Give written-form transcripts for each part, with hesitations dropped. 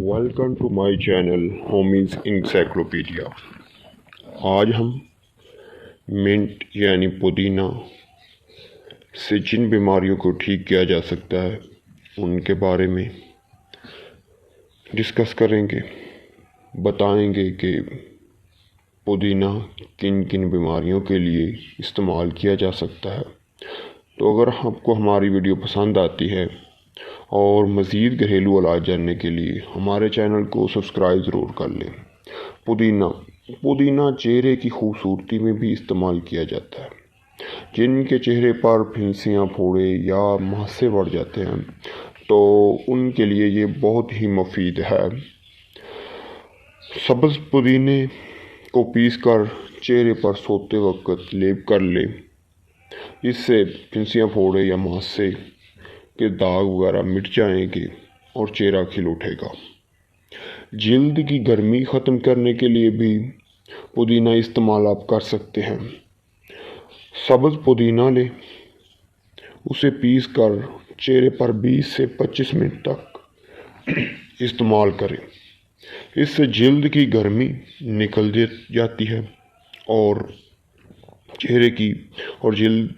Welcome to my channel homies encyclopedia. आज हम mint यानी पुदीना से जिन बीमारियों को ठीक किया जा सकता है उनके बारे में डिस्कस करेंगे। बताएंगे कि पुदीना किन किन बीमारियों के लिए इस्तेमाल किया जा सकता है। तो अगर आपको हमारी वीडियो पसंद आती है और मज़ीद घरेलू इलाज जानने के लिए हमारे चैनल को सब्सक्राइब ज़रूर कर लें। पुदीना चेहरे की खूबसूरती में भी इस्तेमाल किया जाता है। जिनके चेहरे पर फिंसियाँ, फोड़े या मुहासे बढ़ जाते हैं तो उनके लिए ये बहुत ही मुफीद है। सब्ज़ पुदीने को पीसकर चेहरे पर सोते वक्त लेप कर लें। इससे फिंसियाँ, फोड़े या मुहासे के दाग वगैरह मिट जाएंगे और चेहरा खिल उठेगा। जल्द की गर्मी ख़त्म करने के लिए भी पुदीना इस्तेमाल आप कर सकते हैं। सब्ज़ पुदीना लें, उसे पीस कर चेहरे पर 20 से 25 मिनट तक इस्तेमाल करें। इससे जल्द की गर्मी निकल जाती है और चेहरे की और जल्द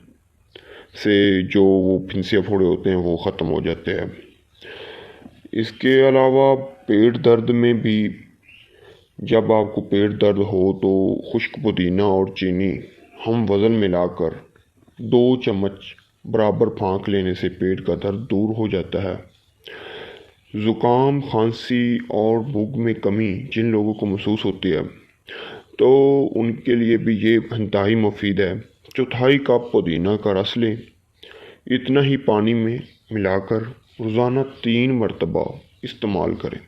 से जो वो फिंसियाँ, फोड़े होते हैं वो ख़त्म हो जाते हैं। इसके अलावा पेट दर्द में भी, जब आपको पेट दर्द हो तो खुश्क पुदीना और चीनी हम वज़न मिलाकर 2 चम्मच बराबर फाँक लेने से पेट का दर्द दूर हो जाता है। ज़ुकाम, खांसी और भूख में कमी जिन लोगों को महसूस होती है तो उनके लिए भी ये इंतहाई मुफीद है। 1/4 कप पुदीना का रस लें, इतना ही पानी में मिलाकर रोज़ाना 3 मरतबा इस्तेमाल करें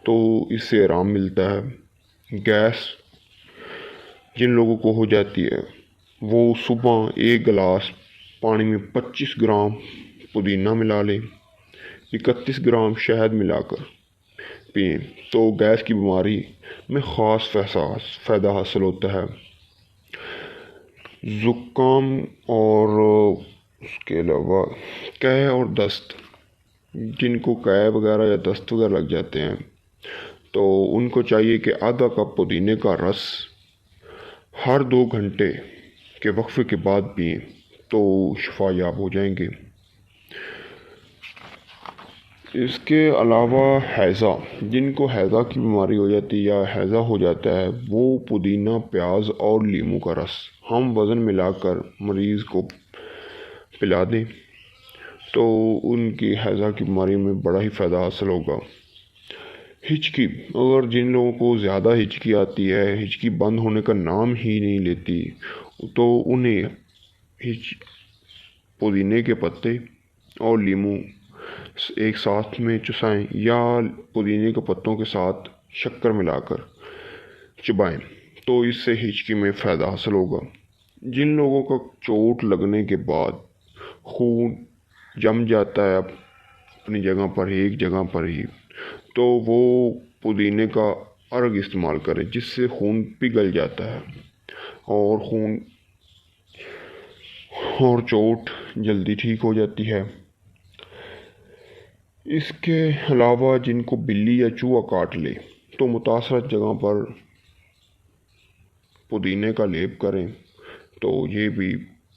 तो इससे आराम मिलता है। गैस जिन लोगों को हो जाती है वो सुबह 1 गिलास पानी में 25 ग्राम पुदीना मिला लें, 31 ग्राम शहद मिलाकर पिएं तो गैस की बीमारी में ख़ास फ़ायदा हासिल होता है। ज़ुकाम और उसके अलावा कै और दस्त, जिनको कै वगैरह या दस्त वगैरह लग जाते हैं तो उनको चाहिए कि आधा कप पुदीने का रस हर 2 घंटे के वक्फे के बाद पिएं तो शिफा याब हो जाएंगे। इसके अलावा हैज़ा, जिनको हैज़ा की बीमारी हो जाती है या हैज़ा हो जाता है, वो पुदीना, प्याज और नींबू का रस हम वज़न मिलाकर मरीज़ को पिला दें तो उनकी हैज़ा की बीमारी में बड़ा ही फ़ायदा हासिल होगा। हिचकी, अगर जिन लोगों को ज़्यादा हिचकी आती है, हिचकी बंद होने का नाम ही नहीं लेती, तो उन्हें पुदीने के पत्ते और नींबू एक साथ में चुसाएं या पुदीने के पत्तों के साथ शक्कर मिलाकर चबाएं तो इससे हिचकी में फ़ायदा हासिल होगा। जिन लोगों का चोट लगने के बाद खून जम जाता है अपनी जगह पर ही, एक जगह पर ही, तो वो पुदीने का अर्ग इस्तेमाल करें जिससे खून पिघल जाता है और चोट जल्दी ठीक हो जाती है। इसके अलावा जिनको बिल्ली या चूहा काट ले तो मुतासर जगह पर पुदीने का लेप करें तो ये भी